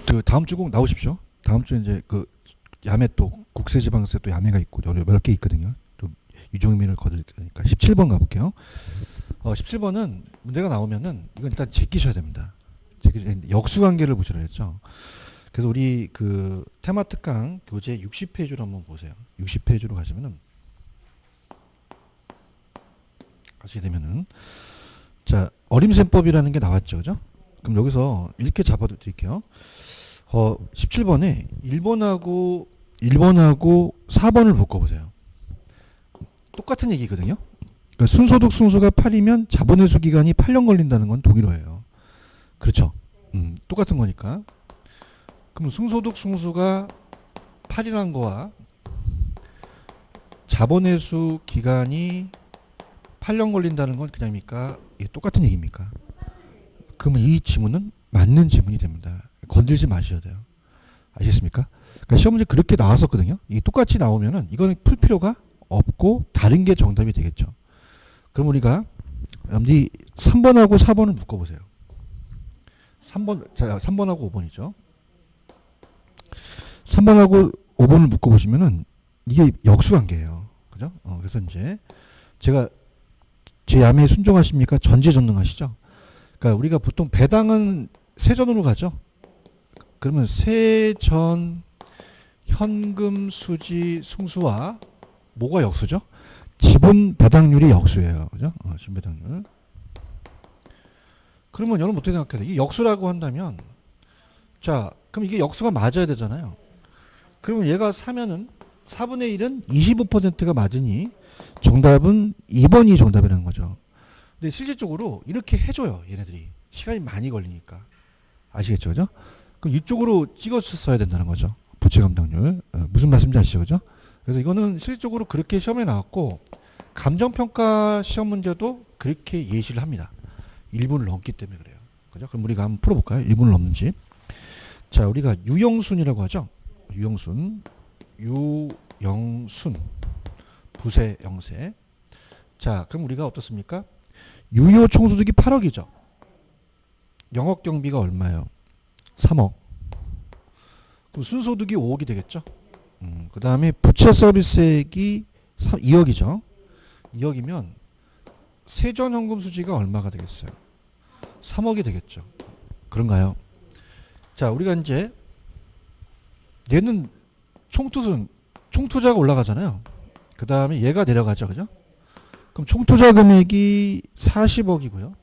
그 다음 주 꼭 나오십시오. 다음 주에 이제 그 야매 또 국세지방세 또 야매가 있고 몇 개 있거든요. 또 유종민을 거둘 테니까 17번 가볼게요. 17번은 문제가 나오면은 이건 일단 제끼셔야 됩니다. 역수관계를 보시라 했죠. 그래서 우리 그 테마 특강 교재 60페이지로 한번 보세요. 60페이지로 가시면은 가시게 되면은 자 어림셈법이라는 게 나왔죠, 그죠? 그럼 여기서 이렇게 잡아드릴게요. 17번에 1번하고 4번을 묶어보세요. 똑같은 얘기거든요. 그러니까 순소득 승수가 8이면 자본회수 기간이 8년 걸린다는 건 독일어예요. 그렇죠? 똑같은 거니까. 그럼 승소득 승수가 8이라는 거와 자본회수 기간이 8년 걸린다는 건 그냥입니까? 이게 똑같은 얘기입니까? 그러면 이 지문은 맞는 지문이 됩니다. 건들지 마셔야 돼요. 아시겠습니까? 그러니까 시험 문제 그렇게 나왔었거든요. 이 똑같이 나오면은 이거는 풀 필요가 없고 다른 게 정답이 되겠죠. 그럼 우리가 여러분들이 3번하고 4번을 묶어보세요. 3번하고 5번이죠. 3번하고 5번을 묶어보시면은 이게 역수관계예요. 그죠? 그래서 이제 제가 제 야매에 순종하십니까? 전제전능하시죠? 그러니까 우리가 보통 배당은 세전으로 가죠. 그러면 세전 현금 수지 승수와 뭐가 역수죠? 지분 배당률이 역수예요. 그죠? 지분 배당률. 그러면 여러분 어떻게 생각해요? 이게 역수라고 한다면 자, 그럼 이게 역수가 맞아야 되잖아요. 그러면 얘가 사면은 4분의 1은 25%가 맞으니 정답은 2번이 정답이라는 거죠. 근데 실질적으로 이렇게 해줘요. 얘네들이. 시간이 많이 걸리니까. 아시겠죠? 그죠? 그럼 이쪽으로 찍었어야 된다는 거죠. 부채 감당률. 무슨 말씀인지 아시죠? 그죠? 그래서 이거는 실질적으로 그렇게 시험에 나왔고 감정평가 시험 문제도 그렇게 예시를 합니다. 1분을 넘기 때문에 그래요. 그죠? 그럼 우리가 한번 풀어볼까요? 1분을 넘는지. 자, 우리가 유형순이라고 하죠. 유형순. 부세 영세. 자, 그럼 우리가 어떻습니까? 유효 총소득이 8억이죠. 영업 경비가 얼마예요? 3억. 그럼 순소득이 5억이 되겠죠. 그 다음에 부채 서비스액이 2억이죠. 2억이면 세전현금 수지가 얼마가 되겠어요? 3억이 되겠죠. 그런가요? 자, 우리가 이제 얘는 총투자가 올라가잖아요. 그 다음에 얘가 내려가죠. 그죠? 그럼 총투자 금액이 40억이고요.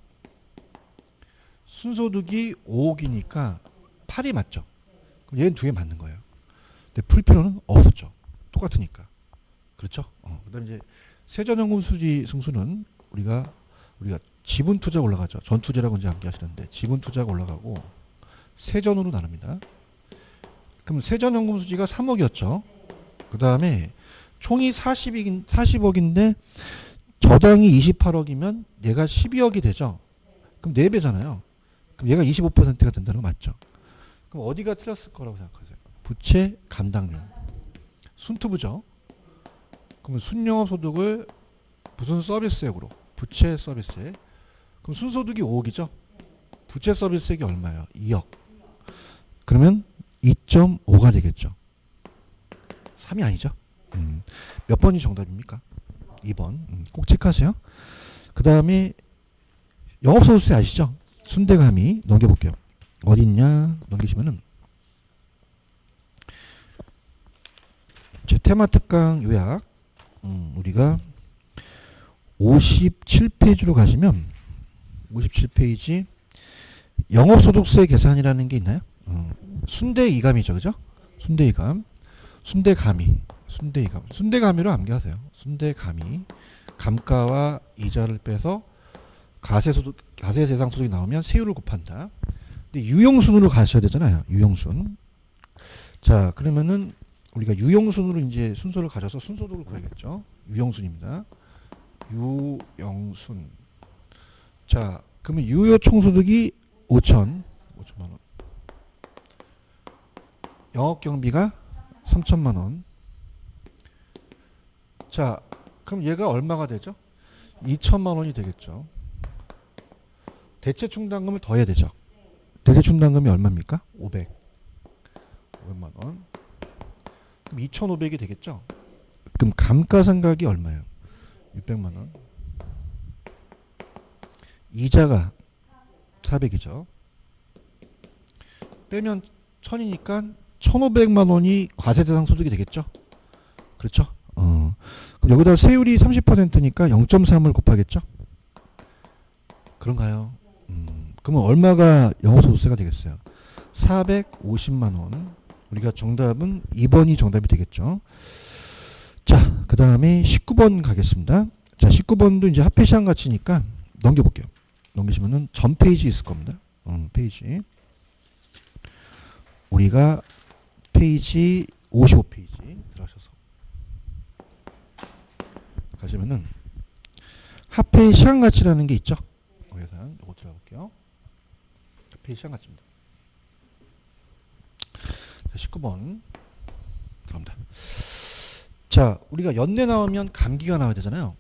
순소득이 5억이니까 8이 맞죠. 그럼 얘는 두 개 맞는 거예요. 근데 풀 필요는 없었죠. 똑같으니까. 그렇죠? 그 다음에 이제 세전현금 수지 승수는 우리가 지분 투자 올라가죠. 전투제라고 이제 암기하시는데 지분 투자가 올라가고 세전으로 나눕니다. 그럼 세전현금 수지가 3억이었죠. 그 다음에 총이 40억인데 저당이 28억이면 얘가 12억이 되죠. 그럼 4배잖아요. 그럼 얘가 25%가 된다는 거 맞죠? 그럼 어디가 틀렸을 거라고 생각하세요? 부채 감당률. 순투부죠. 그러면 순영업소득을 무슨 서비스액으로? 부채 서비스액. 그럼 순소득이 5억이죠. 부채 서비스액이 얼마예요? 2억. 그러면 2.5가 되겠죠. 3이 아니죠. 몇 번이 정답입니까? 2번. 꼭 체크하세요. 그 다음에 영업소득세 아시죠? 순대감이 넘겨볼게요. 어디 있냐? 넘기시면은 제 테마 특강 요약 우리가 57페이지로 가시면 57페이지 영업소득세 계산이라는 게 있나요? 순대이감이죠. 그죠? 순대이감. 순대가미로 암기하세요. 순대가미. 감가와 이자를 빼서 가세대상 소득이 나오면 세율을 곱한다. 근데 유형순으로 가셔야 되잖아요. 유형순. 자, 그러면은 우리가 유형순으로 이제 순서를 가져서 순소득을 구해야겠죠. 유형순입니다. 유형순. 자, 그러면 유효 총소득이 5천만 원. 영업 경비가 3천만 원. 자, 그럼 얘가 얼마가 되죠? 2천만 원이 되겠죠. 대체 충당금을 더해야 되죠. 대체 충당금이 얼마입니까? 500. 500만 원. 그럼 2,500이 되겠죠? 그럼 감가상각이 얼마예요? 600만 원. 이자가 400이죠. 빼면 1000이니까 1,500만 원이 과세대상 소득이 되겠죠? 그렇죠? 그럼 여기다 세율이 30%니까 0.3을 곱하겠죠? 그런가요? 그러면 얼마가 영업소득세가 되겠어요? 450만 원. 우리가 정답은 2번이 정답이 되겠죠? 자, 그 다음에 19번 가겠습니다. 자, 19번도 이제 합계 시한 가치니까 넘겨볼게요. 넘기시면은 전 페이지 있을 겁니다. 페이지. 우리가 페이지 55페이지 들어가셔서 가시면은 합계 시한 가치라는 게 있죠. 거기서 이거 들어볼게요. 합계 시한 가치입니다. 자, 19번 들어갑니다. 자, 우리가 연내 나오면 감기가 나와야 되잖아요.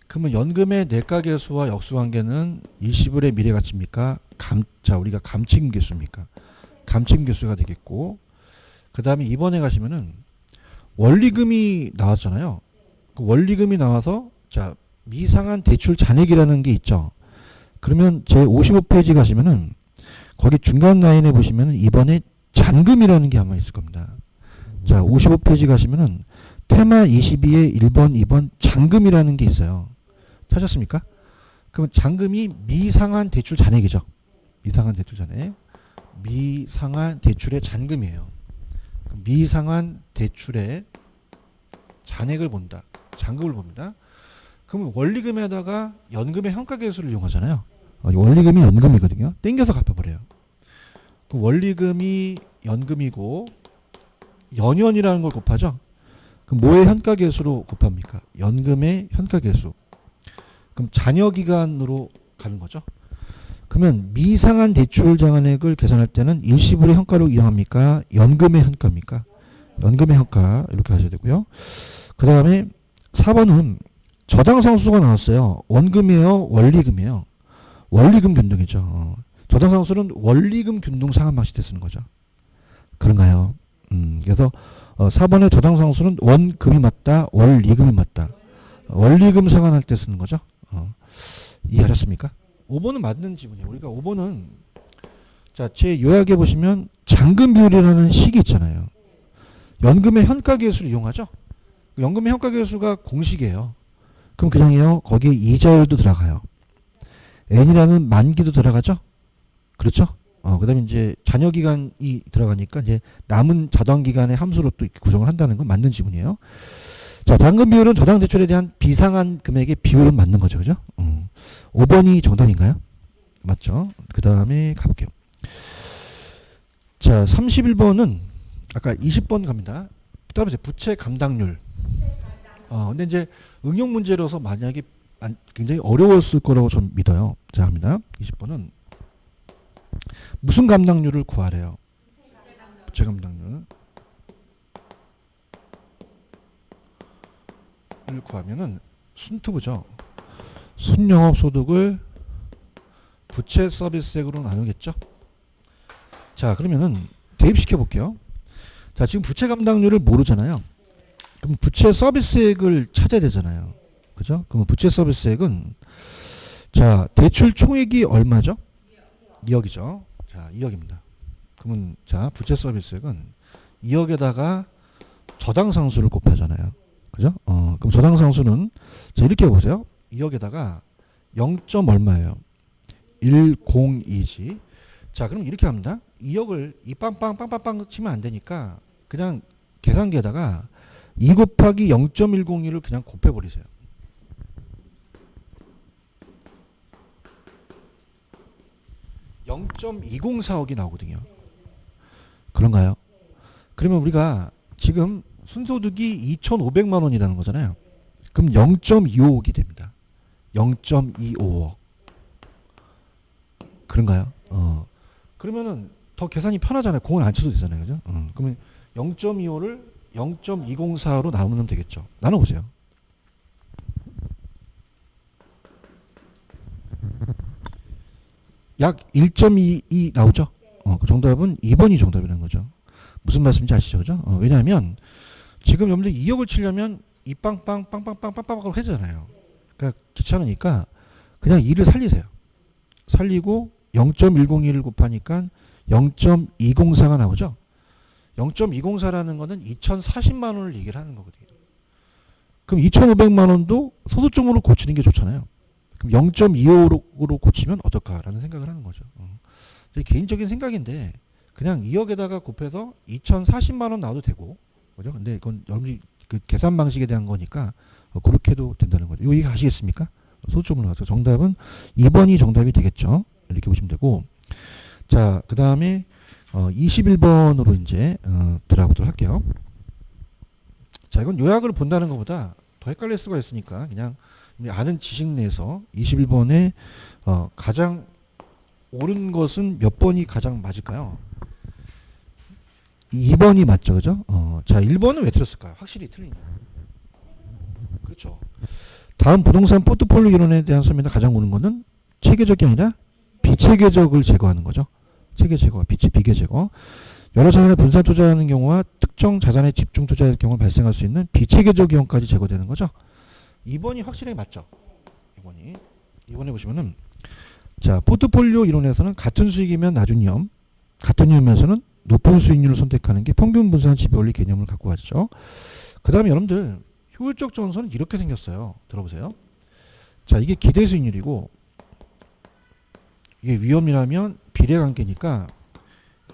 그러면 연금의 내가계수와 역수관계는 일시불의 미래가치입니까? 자, 우리가 감치임계수입니까? 감치임계수가 되겠고, 그 다음에 이번에 가시면은 원리금이 나왔잖아요. 그 원리금이 나와서 자, 미상한 대출 잔액이라는 게 있죠. 그러면 제 55페이지 가시면은 거기 중간 라인에 보시면은 이번에 잔금이라는 게 아마 있을 겁니다. 자, 55페이지 가시면은 테마 22의 1번, 2번 잔금이라는 게 있어요. 찾았습니까? 그러면 잔금이 미상한 대출 잔액이죠. 미상한 대출 잔액. 미상한 대출의 잔금이에요. 미상한 대출의 잔액을 본다. 잔금을 봅니다. 그러면 원리금에다가 연금의 현가계수를 이용하잖아요. 원리금이 연금이거든요. 땡겨서 갚아버려요. 원리금이 연금이고 연연이라는 걸 곱하죠. 그럼 뭐의 현가계수로 곱합니까? 연금의 현가계수. 그럼 잔여기간으로 가는 거죠. 그러면 미상한 대출 잔액을 계산할 때는 일시불의 현가를 이용합니까? 연금의 현가입니까? 연금의 현가 이렇게 하셔야 되고요. 그 다음에 4번은 저당상수가 나왔어요. 원금이에요? 원리금이에요? 원리금 균등이죠. 저당상수는 원리금 균등 상환 방식 때 쓰는 거죠. 그런가요? 그래서 4번의 저당상수는 원금이 맞다, 원리금이 맞다. 원리금 상환할 때 쓰는 거죠. 이해하셨습니까? 5번은 맞는 지문이에요. 우리가 5번은 자, 제 요약에 보시면 잔금 비율이라는 식이 있잖아요. 연금의 현가계수를 이용하죠. 연금의 현가계수가 공식이에요. 그럼 그냥요. 거기에 이자율도 들어가요. N이라는 만기도 들어가죠. 그렇죠? 그 다음에 이제 잔여기간이 들어가니까 이제 남은 저당기간의 함수로 또 구성을 한다는 건 맞는 지문이에요. 자, 잔금 비율은 저당 대출에 대한 비상한 금액의 비율은 맞는 거죠. 그죠? 5번이 정답인가요? 맞죠? 그 다음에 가볼게요. 자, 31번은 아까 20번 갑니다. 따라보세요. 부채 감당률. 근데 이제 응용 문제로서 만약에 굉장히 어려웠을 거라고 좀 믿어요. 자, 합니다. 20번은 무슨 감당률을 구하래요? 부채 감당률. 을 구하면은 순투부죠. 순영업소득을 부채 서비스액으로 나누겠죠. 자, 그러면은 대입시켜 볼게요. 자, 지금 부채 감당률을 모르잖아요. 그럼 부채 서비스액을 찾아야 되잖아요. 그죠? 그럼 부채 서비스액은 자, 대출 총액이 얼마죠? 2억이죠. 자, 2억입니다. 그러면 자, 부채 서비스액은 2억에다가 저당상수를 곱하잖아요. 그죠? 그럼 저당상수는 자, 이렇게 보세요. 2억에다가 0. 얼마예요? 102지. 자, 그럼 이렇게 합니다. 2억을 이 빵빵빵빵빵 치면 안 되니까 그냥 계산기에다가 2 곱하기 0.102를 그냥 곱해버리세요. (0.2046억이) 나오거든요. 그런가요? 그러면 우리가 지금 순소득이 2,500만 원이라는 거잖아요. 그럼 0.25억이 됩니다. 0.25억. 그런가요? 그러면은 더 계산이 편하잖아요. 공을 안 쳐도 되잖아요. 그죠? 그러면 0.25를 0.204로 나누면 되겠죠. 나눠보세요. 약 1.22 나오죠? 그 정답은 2번이 정답이라는 거죠. 무슨 말씀인지 아시죠? 그죠? 왜냐하면 지금 여러분들 2억을 치려면 이 빵빵 빵빵빵 빵빵빵 해잖아요. 그러니까 귀찮으니까 그냥 2를 살리세요. 살리고 0.101을 곱하니까 0.204가 나오죠. 0.204라는 거는 2,040만 원을 얘기를 하는 거거든요. 그럼 2,500만 원도 소수점으로 고치는 게 좋잖아요. 그럼 0.25로 고치면 어떨까라는 생각을 하는 거죠. 개인적인 생각인데 그냥 2억에다가 곱해서 2,040만 원 나와도 되고, 그죠? 근데 이건 여러분이 그 계산 방식에 대한 거니까 그렇게 해도 된다는 거죠. 이거 아시겠습니까? 소수점으로 나와서 정답은 2번이 정답이 되겠죠. 이렇게 보시면 되고, 자, 그 다음에 21번으로 이제 들어가보도록 할게요. 자, 이건 요약을 본다는 것보다 더 헷갈릴 수가 있으니까 그냥 아는 지식 내에서 21번에 가장 옳은 것은 몇 번이 가장 맞을까요? 2번이 맞죠, 그죠? 자, 1번은 왜 틀렸을까요? 확실히 틀리냐? 그렇죠. 다음 부동산 포트폴리오 이론에 대한 설명에 가장 옳은 거는 체계적이 아니라 비체계적을 제거하는 거죠. 체계 제거, 비계 제거. 여러 자산에 분산 투자하는 경우와 특정 자산에 집중 투자할 경우 발생할 수 있는 비체계적 위험까지 제거되는 거죠. 2번이 확실하게 맞죠. 2번에 보시면은, 자, 포트폴리오 이론에서는 같은 수익이면 낮은 위험, 같은 위험에서는 높은 수익률을 선택하는 게 평균 분산 지배원리 개념을 갖고 왔죠. 그 다음에 여러분들 효율적 정선은 이렇게 생겼어요. 들어보세요. 자, 이게 기대 수익률이고 이게 위험이라면 비례관계니까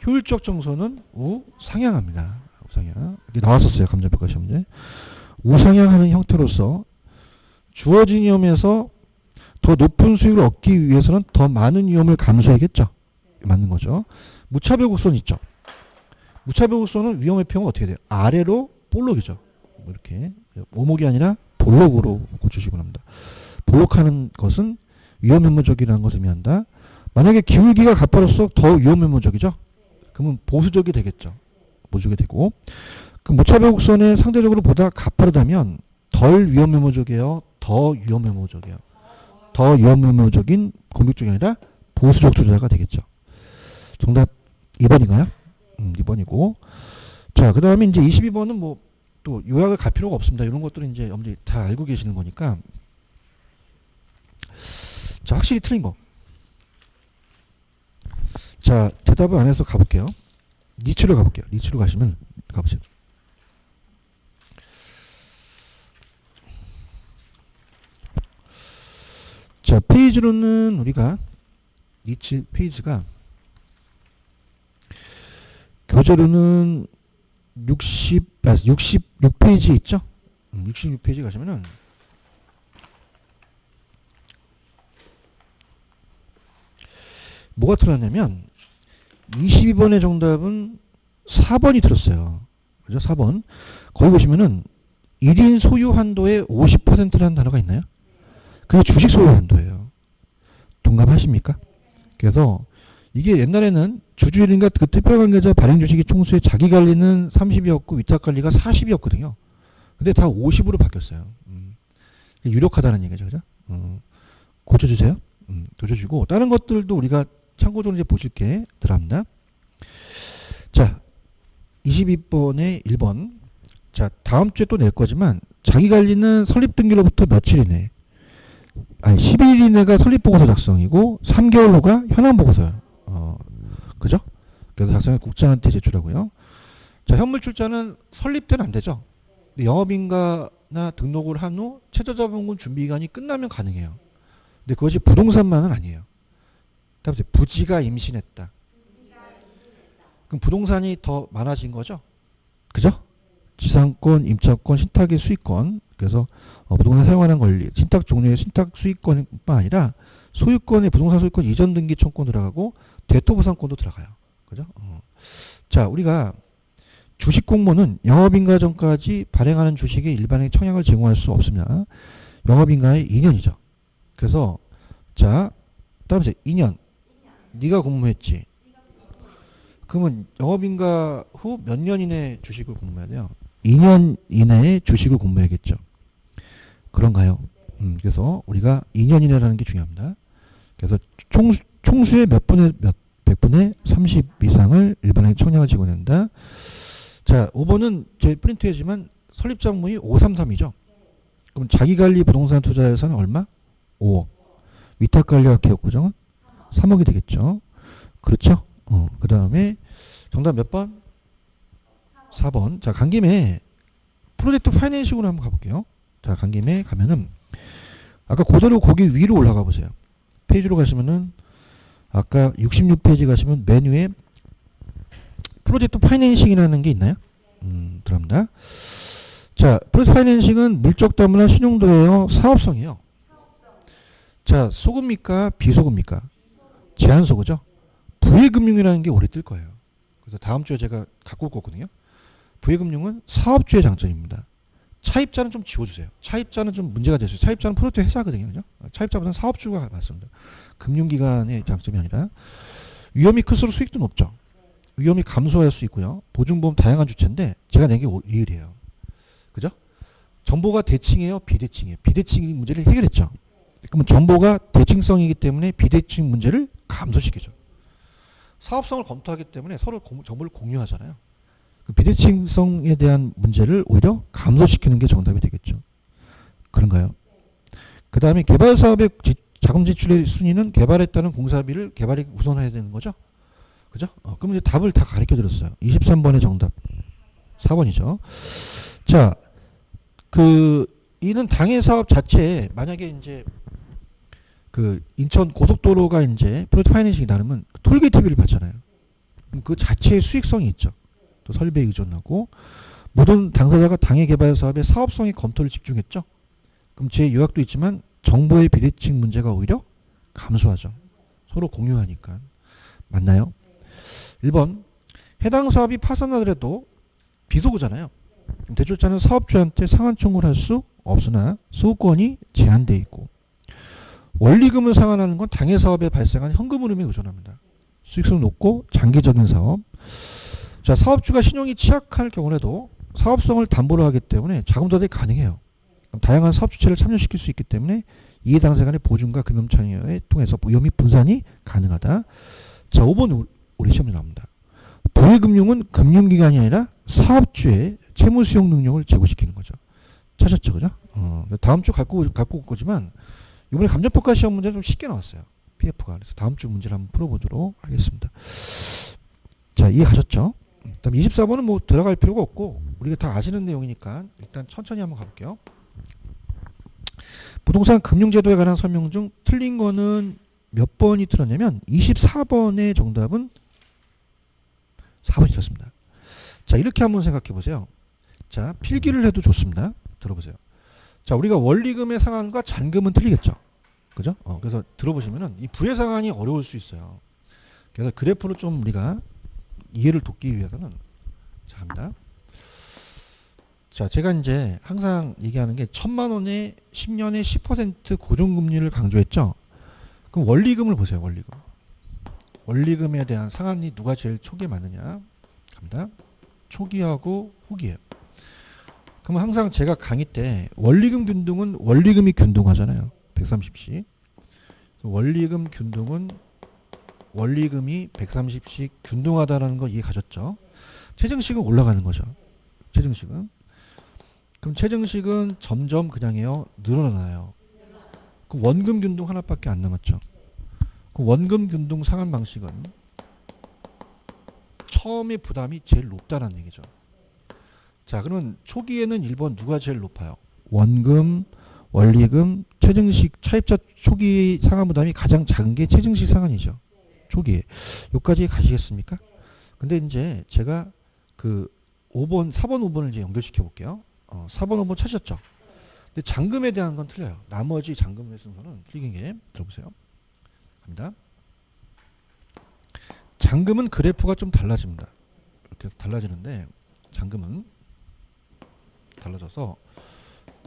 효율적 정선은 우상향합니다. 우상향. 이게 나왔었어요. 감정평가 시험 문제. 우상향하는 형태로서 주어진 위험에서 더 높은 수익을 얻기 위해서는 더 많은 위험을 감수해야겠죠. 맞는 거죠. 무차별 곡선 있죠. 무차별 곡선은 위험의 평은 어떻게 돼요? 아래로 볼록이죠. 이렇게 오목이 아니라 볼록으로 고쳐주시기 바랍니다. 볼록하는 것은 위험면모적이라는 것을 의미한다. 만약에 기울기가 가파를수록 더 위험면모적이죠. 그러면 보수적이 되겠죠. 보수적이 되고, 그 무차별 곡선에 상대적으로 보다 가파르다면 덜 위험면모적이에요. 더 위험면모적이에요. 더 위험면모적인 공격적이 아니라 보수적 투자가 되겠죠. 정답 2번인가요? 2번이고. 자, 그 다음에 이제 22번은 뭐 또 요약을 갈 필요가 없습니다. 이런 것들은 이제 여러분들이 다 알고 계시는 거니까. 자, 확실히 틀린 거. 자, 대답을 안 해서 가볼게요. 니츠로 가볼게요. 니츠로 가시면 가보세요. 자, 페이지로는 우리가 니츠 페이지가 교재로는 66페이지 있죠? 66페이지 가시면은 뭐가 틀렸냐면 22번의 정답은 4번이 틀렸어요. 그죠? 4번. 거기 보시면은 1인 소유 한도의 50%라는 단어가 있나요? 그게 주식 소유 한도예요. 동감하십니까? 그래서 이게 옛날에는 주주일인가 그 특별관계자 발행 주식의 총수의 자기 관리는 30이었고 위탁 관리가 40이었거든요. 근데 다 50으로 바뀌었어요. 유력하다는 얘기죠. 그죠? 고쳐주세요. 고쳐주고 다른 것들도 우리가 참고적으로 이제 보실 게 들어갑니다. 자, 22번에 1번. 자, 다음 주에 또 낼 거지만 자기 관리는 설립 등기로부터 며칠 이내, 아니 10일 이내가 설립 보고서 작성이고 3개월 후가 현황 보고서요. 그죠? 그래서 작성해 국장한테 제출하고요. 자, 현물 출자는 설립 때는 안 되죠. 영업인가나 등록을 한 후 최저자본금 준비기간이 끝나면 가능해요. 근데 그것이 부동산만은 아니에요. 다음에 부지가 임신했다. 그럼 부동산이 더 많아진 거죠? 그죠? 지상권, 임차권, 신탁의 수익권. 그래서 부동산 사용하는 권리, 신탁 종류의 신탁 수익권뿐만 아니라 소유권의 부동산 소유권 이전 등기 청권 들어가고 대토보상권도 들어가요. 그죠? 자, 우리가 주식 공모는 영업인가 전까지 발행하는 주식에 일반의 청약을 제공할 수 없습니다. 영업인가의 2년이죠. 그래서 자, 다음에 2년. 네가 공모했지. 그러면 영업인가 후 몇 년 이내에 주식을 공모해야 돼요? 2년 이내에 주식을 공모해야겠죠. 그런가요? 그래서 우리가 2년 이내라는 게 중요합니다. 그래서 총수의 몇 분의 30 이상을 일반에 청약을 제공한다. 자, 5번은 제 프린트해지만 설립자금이 533이죠. 그럼 자기관리 부동산 투자 예산은 얼마? 5억. 위탁관리와 기업구정은 3억이 되겠죠. 그렇죠? 그 다음에 정답 몇 번? 4번. 자, 간 김에 프로젝트 파이낸싱으로 한번 가볼게요. 자, 간 김에 가면은 아까 그대로 거기 위로 올라가 보세요. 페이지로 가시면은 아까 66페이지 가시면 메뉴에 프로젝트 파이낸싱이라는 게 있나요? 들어갑니다. 자, 프로젝트 파이낸싱은 물적 담보나 신용도예요, 사업성이에요. 자, 소급입니까? 비소급입니까? 제한소급죠. 부의금융이라는 게 오래 뜰 거예요. 그래서 다음 주에 제가 갖고 올 거거든요. 부의금융은 사업주의 장점입니다. 차입자는 좀 지워주세요. 차입자는 좀 문제가 됐어요. 차입자는 프로젝트 회사거든요. 그죠? 차입자보다는 사업주가 맞습니다. 금융기관의 장점이 아니라 위험이 클수록 수익도 높죠. 위험이 감소할 수 있고요. 보증보험 다양한 주체인데 제가 낸 게 리을이에요. 그죠? 정보가 대칭이에요? 비대칭이에요? 비대칭 문제를 해결했죠. 그러면 정보가 대칭성이기 때문에 비대칭 문제를 감소시키죠. 사업성을 검토하기 때문에 서로 정보를 공유하잖아요. 그 비대칭성에 대한 문제를 오히려 감소시키는 게 정답이 되겠죠. 그런가요? 그 다음에 개발사업의 자금 지출의 순위는 개발했다는 공사비를 개발이 우선해야 되는 거죠. 그죠? 그럼 이제 답을 다 가르쳐 드렸어요. 23번의 정답 4번이죠. 자, 이는 당해 사업 자체에 만약에 이제 그 인천 고속도로가 이제 프로젝트 파이낸싱이 나르면 톨게이트비를 받잖아요. 그럼 그 자체의 수익성이 있죠. 또 설비에 의존하고 모든 당사자가 당해 개발 사업의 사업성의 검토를 집중했죠. 그럼 제 요약도 있지만 정보의 비대칭 문제가 오히려 감소하죠. 서로 공유하니까. 맞나요? 1번 해당 사업이 파산하더라도 비소구잖아요. 대출자는 사업주한테 상환 청구를 할 수 없으나 소유권이 제한되어 있고 원리금을 상환하는 건 당해 사업에 발생한 현금 흐름에 의존합니다. 수익성 높고 장기적인 사업. 자, 사업주가 신용이 취약할 경우에도 사업성을 담보로 하기 때문에 자금 조달이 가능해요. 다양한 사업 주체를 참여시킬 수 있기 때문에 이해 당사 간의 보증과 금융 참여에 통해서 위험이 분산이 가능하다. 자, 5번 우리 시험에 나옵니다. 부의금융은 금융기관이 아니라 사업주의 채무 수용 능력을 제고시키는 거죠. 찾았죠, 그죠? 다음 주 갖고 올 거지만 이번에 감정평가 시험 문제 좀 쉽게 나왔어요. PF가. 그래서 다음 주 문제를 한번 풀어보도록 하겠습니다. 자, 이해 가셨죠? 그다음 24번은 뭐 들어갈 필요가 없고 우리가 다 아시는 내용이니까 일단 천천히 한번 가볼게요. 부동산 금융제도에 관한 설명 중 틀린 거는 몇 번이 틀렸냐면 24번의 정답은 4번이 틀렸습니다. 자, 이렇게 한번 생각해 보세요. 자, 필기를 해도 좋습니다. 들어보세요. 자, 우리가 원리금의 상환과 잔금은 틀리겠죠. 그죠? 그래서 들어보시면은 이 부의 상환이 어려울 수 있어요. 그래서 그래프를 좀 우리가 이해를 돕기 위해서는 자, 합니다. 자, 제가 이제 항상 얘기하는 게 1,000만 원에 10년에 10% 고정금리를 강조했죠. 그럼 원리금을 보세요. 원리금. 원리금에 대한 상환이 누가 제일 초기에 맞느냐? 갑니다. 초기하고 후기예요. 그럼 항상 제가 강의 때 원리금 균등은 원리금이 균등하잖아요. 130씩. 원리금 균등은 원리금이 130씩 균등하다라는 거 이해 가셨죠? 최저식은 올라가는 거죠. 최저식은. 그럼 최저식은 점점 그냥요 늘어나요. 그럼 원금 균등 하나밖에 안 남았죠. 그럼 원금 균등 상환 방식은 처음에 부담이 제일 높다는 얘기죠. 자, 그러면 초기에는 1번 누가 제일 높아요? 원금, 원리금, 최저식 차입자 초기 상환 부담이 가장 작은 게 최저식 상환이죠. 초기에. 여기까지 가시겠습니까? 근데 이제 제가 그 5번, 4번, 5번을 이제 연결시켜 볼게요. 4번, 5번 찾으셨죠? 근데 잔금에 대한 건 틀려요. 나머지 잔금의 순서는 틀린 게 들어보세요. 갑니다. 잔금은 그래프가 좀 달라집니다. 이렇게 달라지는데 잔금은 달라져서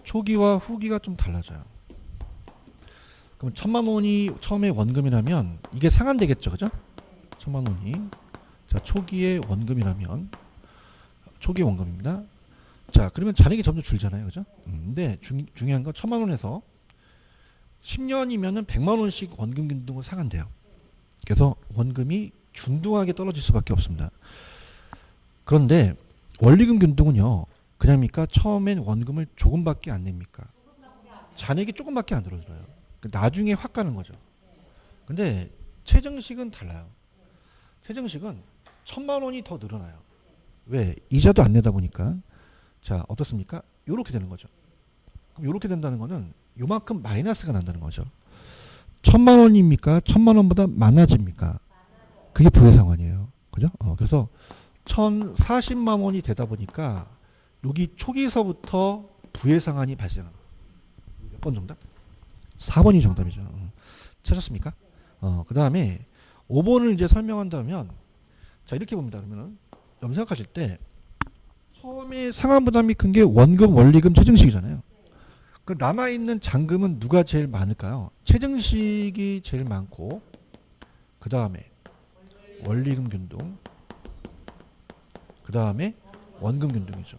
초기와 후기가 좀 달라져요. 그럼 1,000만 원이 처음에 원금이라면 이게 상환되겠죠, 그죠? 1,000만 원이 자 초기에 원금이라면 초기 원금입니다. 자, 그러면 잔액이 점점 줄잖아요, 그죠? 근데 중요한 건 1,000만 원에서 10년이면은 100만 원씩 원금 균등으로 상환돼요. 그래서 원금이 균등하게 떨어질 수밖에 없습니다. 그런데 원리금 균등은요. 그냥입니까? 처음엔 원금을 조금밖에 안 냅니까? 잔액이 조금밖에 안 들어들어요. 나중에 확 가는 거죠. 근데 최정식은 달라요. 최정식은 1,000만 원이 더 늘어나요. 왜? 이자도 안 내다 보니까. 자, 어떻습니까? 요렇게 되는 거죠. 그럼 요렇게 된다는 거는 요만큼 마이너스가 난다는 거죠. 1,000만 원입니까? 1,000만 원보다 많아집니까? 그게 부의 상환이에요. 그죠? 그래서 1,040만 원이 되다 보니까 여기 초기서부터 부의 상환이 발생합니다. 몇 번 정답? 4번이 정답이죠. 찾았습니까? 그 다음에 5번을 이제 설명한다면, 자, 이렇게 봅니다. 그러면은, 여러분 생각하실 때, 처음에 상환 부담이 큰 게 원금, 원리금, 최증식이잖아요. 그 남아있는 잔금은 누가 제일 많을까요? 최증식이 제일 많고, 그 다음에 원리금 균등, 그 다음에 원금 균등이죠.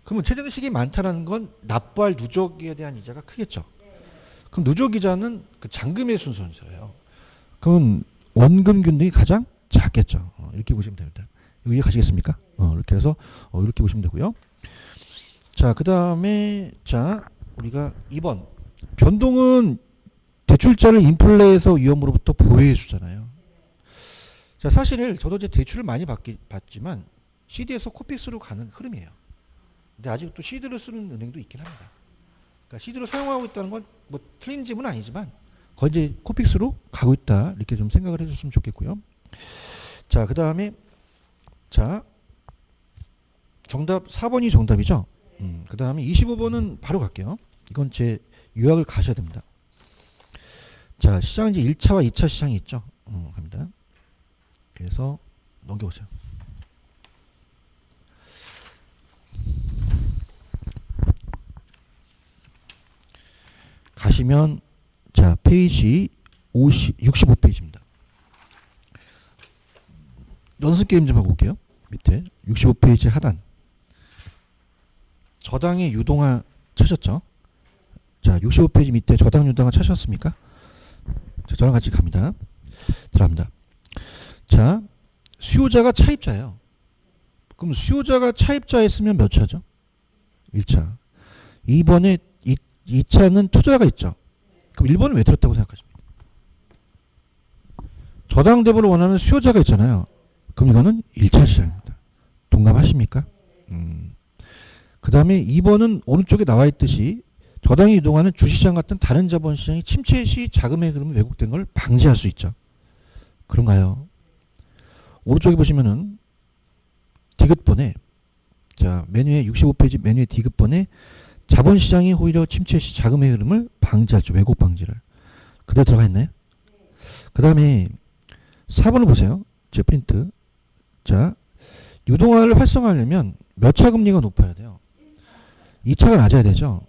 그러면 최증식이 많다는 건 납부할 누적에 대한 이자가 크겠죠. 그럼 누적 이자는 그 잔금의 순서예요. 그럼 원금 균등이 가장 작겠죠. 이렇게 보시면 됩니다. 이해 가시겠습니까? 이렇게 해서 이렇게 보시면 되고요. 자, 그 다음에 자 우리가 2번 변동은 대출자를 인플레에서 위험으로부터 보호해 주잖아요. 자, 사실 저도 이제 대출을 많이 받지만 CD에서 코픽스로 가는 흐름이에요. 근데 아직 또 CD를 쓰는 은행도 있긴 합니다. 그러니까 CD를 사용하고 있다는 건 뭐 틀린 집은 아니지만 거의 이제 코픽스로 가고 있다 이렇게 좀 생각을 해줬으면 좋겠고요. 자, 그 다음에 자 정답 4번이 정답이죠. 그 다음에 25번은 바로 갈게요. 이건 제 요약을 가셔야 됩니다. 자, 시장은 이제 1차와 2차 시장이 있죠. 갑니다. 그래서 넘겨보세요. 가시면 자 페이지 65페이지입니다. 연습 게임 좀 하고 올게요. 밑에 65페이지 하단 저당의 유동화 찾았죠? 자 65페이지 밑에 저당 유동화 찾으셨습니까? 자, 저랑 같이 갑니다. 들어갑니다. 자 수요자가 차입자예요. 그럼 수요자가 차입자였으면 몇 차죠? 1차. 2번에 2차는 투자가 있죠. 그럼 1번은 왜 들었다고 생각하십니까? 저당 대부를 원하는 수요자가 있잖아요. 그럼 이거는 1차 시장입니다. 동감하십니까? 그 다음에 2번은 오른쪽에 나와 있듯이 저당이 이동하는 주시장 같은 다른 자본시장이 침체 시 자금의 흐름이 왜곡된 걸 방지할 수 있죠. 그런가요? 오른쪽에 보시면은 디귿번에 자 메뉴에 65페이지 메뉴에 디귿번에 자본시장이 오히려 침체 시 자금의 흐름을 방지하죠. 왜곡 방지를. 그대로 들어가 있나요? 그 다음에 4번을 보세요. 제 프린트. 자, 유동화를 활성화하려면 몇 차 금리가 높아야 돼요? 2차가 낮아야 되죠.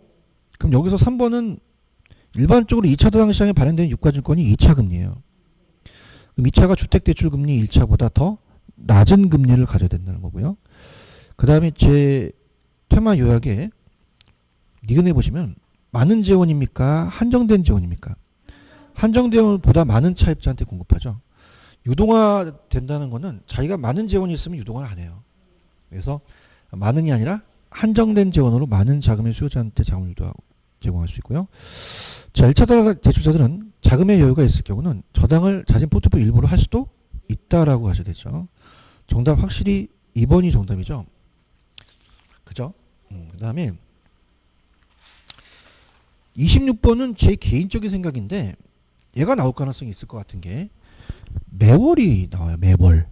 그럼 여기서 3번은 일반적으로 2차 도당시장에 발행되는 유가증권이 2차 금리예요. 그럼 2차가 주택대출금리 1차보다 더 낮은 금리를 가져야 된다는 거고요. 그 다음에 제 테마 요약에 니은에 보시면 많은 재원입니까? 한정된 재원입니까? 한정된 보다 많은 차입자한테 공급하죠. 유동화 된다는 거는 자기가 많은 재원이 있으면 유동화를 안 해요. 그래서 많은이 아니라 한정된 재원으로 많은 자금의 수요자한테 자금을 제공할 수 있고요. 자, 1차 대출자들은 자금의 여유가 있을 경우는 저당을 자신 포트폴리오 일부로 할 수도 있다라고 하셔야 되죠. 정답 확실히 2번이 정답이죠. 그죠? 그 다음에 26번은 제 개인적인 생각인데 얘가 나올 가능성이 있을 것 같은 게 매월이 나와요. 매월.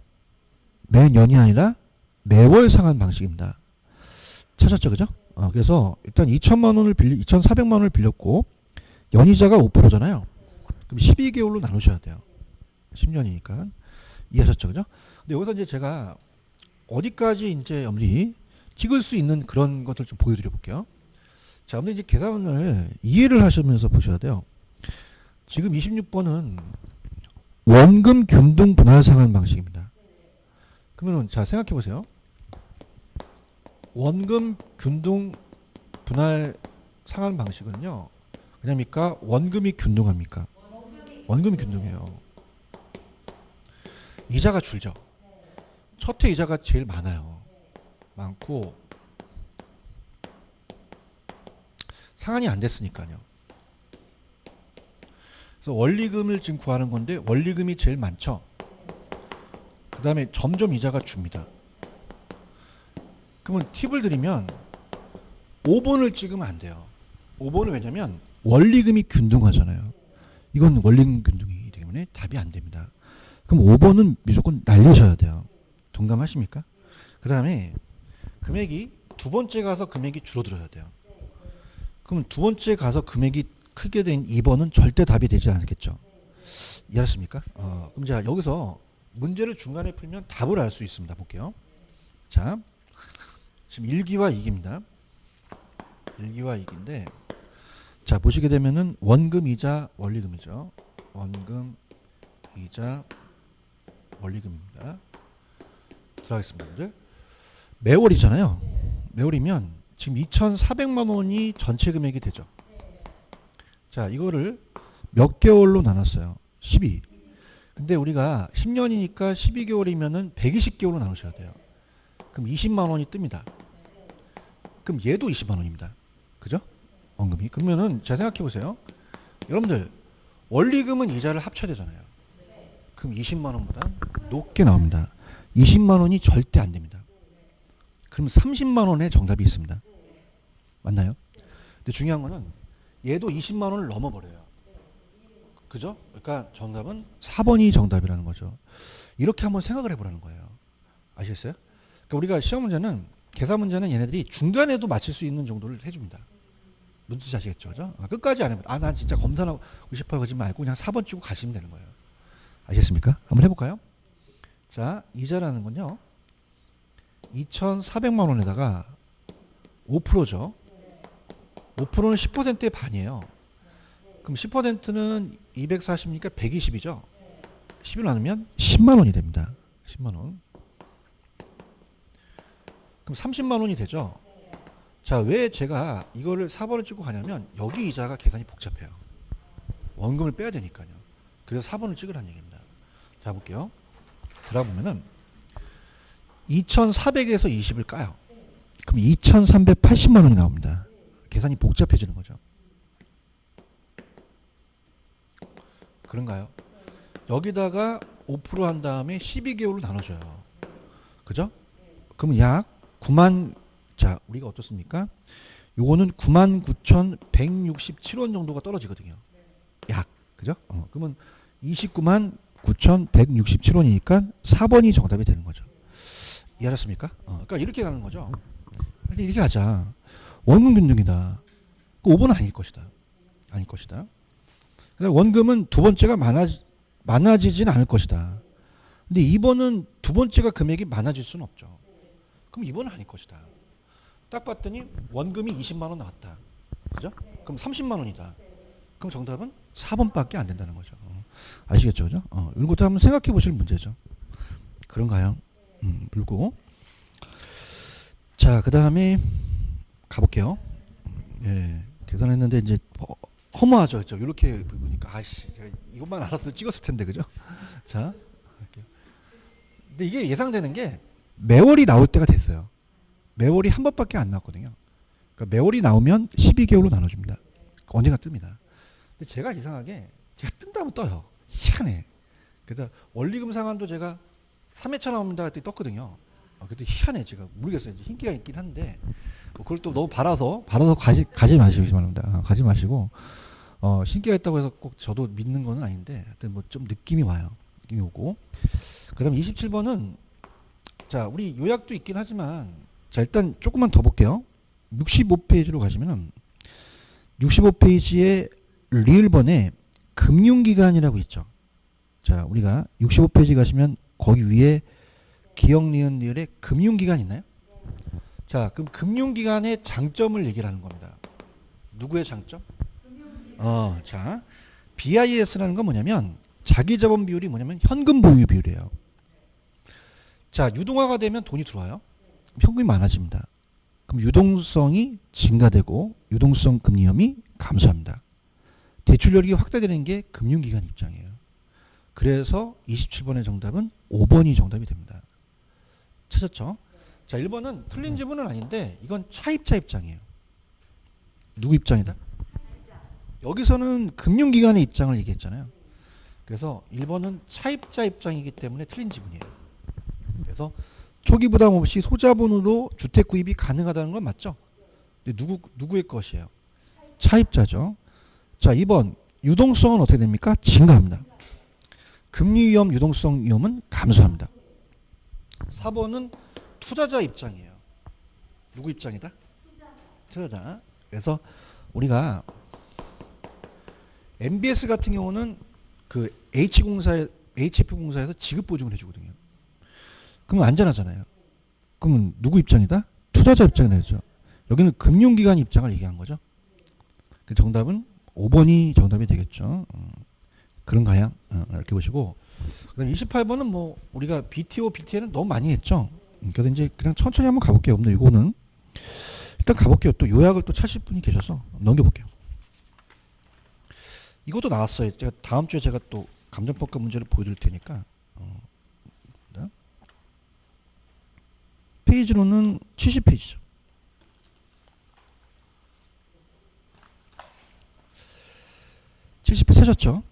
매년이 아니라 매월 상환 방식입니다. 찾았죠? 그죠? 그래서 일단 2,400만 원을 빌렸고 연이자가 5%잖아요. 그럼 12개월로 나누셔야 돼요. 10년이니까. 이해하셨죠? 그죠? 근데 여기서 이제 제가 어디까지 이제 여러분들이 찍을 수 있는 그런 것들 좀 보여드려 볼게요. 자, 근데 이제 계산을 이해를 하시면서 보셔야 돼요. 지금 26번은 원금 균등 분할 상환 방식입니다. 그러면 자, 생각해 보세요. 원금 균등 분할 상환 방식은요. 그냥입니까? 원금이 균등합니까? 원금이 균등해요. 이자가 줄죠. 첫 해 이자가 제일 많아요. 많고 상환이 안 됐으니까요. 그래서 원리금을 지금 구하는 건데 원리금이 제일 많죠. 그 다음에 점점 이자가 줍니다. 그러면 팁을 드리면 5번을 찍으면 안 돼요. 5번은 왜냐면 원리금이 균등하잖아요. 이건 원리금 균등이기 때문에 답이 안 됩니다. 그럼 5번은 무조건 날리셔야 돼요. 동감하십니까? 그 다음에 금액이 두 번째 가서 금액이 줄어들어야 돼요. 그럼 두 번째 가서 금액이 크게 된 2번은 절대 답이 되지 않겠죠. 이해하셨습니까? 그럼 자 여기서 문제를 중간에 풀면 답을 알 수 있습니다. 볼게요. 자, 지금 1기와 2기입니다. 1기와 2기인데 자 보시게 되면은 원금이자 원리금이죠. 원금 이자 원리금입니다. 들어가겠습니다. 매월이잖아요. 매월이면 지금 2,400만 원이 전체 금액이 되죠. 자 이거를 몇 개월로 나눴어요? 12. 근데 우리가 10년이니까 12개월이면은 120개월로 나누셔야 돼요. 그럼 20만 원이 뜹니다. 그럼 얘도 20만 원입니다. 그죠? 원금이. 그러면은 잘 생각해 보세요. 여러분들 원리금은 이자를 합쳐야 되잖아요. 그럼 20만 원보다 높게 나옵니다. 20만 원이 절대 안 됩니다. 그럼 30만 원의 정답이 있습니다. 맞나요? 근데 중요한 거는 얘도 20만 원을 넘어버려요. 그죠? 그러니까 정답은 4번이 정답이라는 거죠. 이렇게 한번 생각을 해보라는 거예요. 아시겠어요? 그러니까 우리가 시험 문제는 계산 문제는 얘네들이 중간에도 맞힐 수 있는 정도를 해줍니다. 무슨 뜻인지 아시겠죠? 그죠? 끝까지 안 해보면 난 진짜 검사하고 싶어요 그러지 말고 그냥 4번 찍고 가시면 되는 거예요. 아시겠습니까? 한번 해볼까요? 자 이자라는 건요 2,400만 원에다가 5%죠. 5%는 10%의 반이에요. 그럼 10%는 240이니까 120이죠. 10을 나누면 10만 원이 됩니다. 10만 원. 그럼 30만 원이 되죠. 자, 왜 제가 이거를 4번을 찍고 가냐면 여기 이자가 계산이 복잡해요. 원금을 빼야 되니까요. 그래서 4번을 찍으라는 얘기입니다. 자, 볼게요. 들어보면은 2,400에서 20을 까요. 그럼 2,380만 원이 나옵니다. 계산이 복잡해지는 거죠. 그런가요? 여기다가 5%한 다음에 12개월로 나눠줘요. 그죠? 그러면 약 9만, 자, 우리가 어떻습니까? 요거는 99,167원 정도가 떨어지거든요. 약. 그죠? 그러면 29만 9,167원이니까 4번이 정답이 되는 거죠. 이해하셨습니까? 그러니까 이렇게 가는 거죠. 이렇게 하자. 원금 균등이다. 5번은 아닐 것이다. 아닐 것이다. 원금은 두 번째가 많아지진 않을 것이다. 근데 2번은 두 번째가 금액이 많아질 수는 없죠. 그럼 2번은 아닐 것이다. 딱 봤더니 원금이 20만 원 나왔다. 그죠? 그럼 30만 원이다. 그럼 정답은 4번밖에 안 된다는 거죠. 아시겠죠? 그죠? 이런 것도 한번 생각해 보실 문제죠. 그런가요? 물고. 자, 그 다음에 가볼게요. 예, 계산했는데 이제 허무하죠. 그렇죠? 이렇게 보니까 아씨, 제가 이것만 알았으면 찍었을 텐데, 그죠? 자, 할게요. 근데 이게 예상되는 게 매월이 나올 때가 됐어요. 매월이 한 번밖에 안 나왔거든요. 그러니까 매월이 나오면 12개월로 나눠줍니다. 언젠가 뜹니다. 근데 제가 이상하게 제가 뜬다면 떠요. 희한해. 그래서 원리금 상환도 제가 3회차 나옵니다 그때 떴거든요. 그때 희한해. 제가 모르겠어요. 인기가 있긴 한데 그걸 또 너무 바라서 가지 마시기 바랍니다. 가지 마시고 신기가 있다고 해서 꼭 저도 믿는 건 아닌데 하여튼 뭐 좀 느낌이 와요. 느낌이 오고. 그다음 27번은 자 우리 요약도 있긴 하지만 자 일단 조금만 더 볼게요. 65페이지로 가시면은 65페이지에 리을번에 금융기관이라고 있죠. 자 우리가 65페이지 가시면 거기 위에 기억 니은 리을에 금융기관 있나요? 자 그럼 금융기관의 장점을 얘기를 하는 겁니다. 누구의 장점? 자 BIS라는 건 뭐냐면 자기자본 비율이 뭐냐면 현금 보유 비율이에요. 자 유동화가 되면 돈이 들어와요. 현금이 많아집니다. 그럼 유동성이 증가되고 유동성 금리염이 감소합니다. 대출 여력이 확대되는 게 금융기관 입장이에요. 그래서 27번의 정답은 5번이 정답이 됩니다. 찾았죠? 자, 1번은 틀린 지문은 아닌데 이건 차입자 입장이에요. 누구 입장이다? 여기서는 금융기관의 입장을 얘기했잖아요. 그래서 1번은 차입자 입장이기 때문에 틀린 지문이에요. 그래서 초기 부담 없이 소자본으로 주택 구입이 가능하다는 건 맞죠? 근데 누구의 것이에요? 차입자죠. 자, 2번 유동성은 어떻게 됩니까? 증가합니다. 금리 위험, 유동성 위험은 감소합니다. 4번은 투자자 입장이에요. 누구 입장이다? 투자자. 그래서 우리가 MBS 같은 경우는 그 HF공사에서 지급 보증을 해주거든요. 그러면 안전하잖아요. 그러면 누구 입장이다? 투자자 입장이 되죠. 여기는 금융기관 입장을 얘기한 거죠. 그 정답은 5번이 정답이 되겠죠. 그런가요? 이렇게 보시고, 그다음 28번은 뭐 우리가 BTO, BTN은 너무 많이 했죠. 그래서 이제 그냥 천천히 한번 가볼게요. 오늘 이거는 일단 가볼게요. 또 요약을 또 찾으실 분이 계셔서 넘겨볼게요. 이것도 나왔어요. 제가 다음 주에 제가 또 감정평가 문제를 보여드릴 테니까. 페이지로는 70페이지죠. 세셨죠?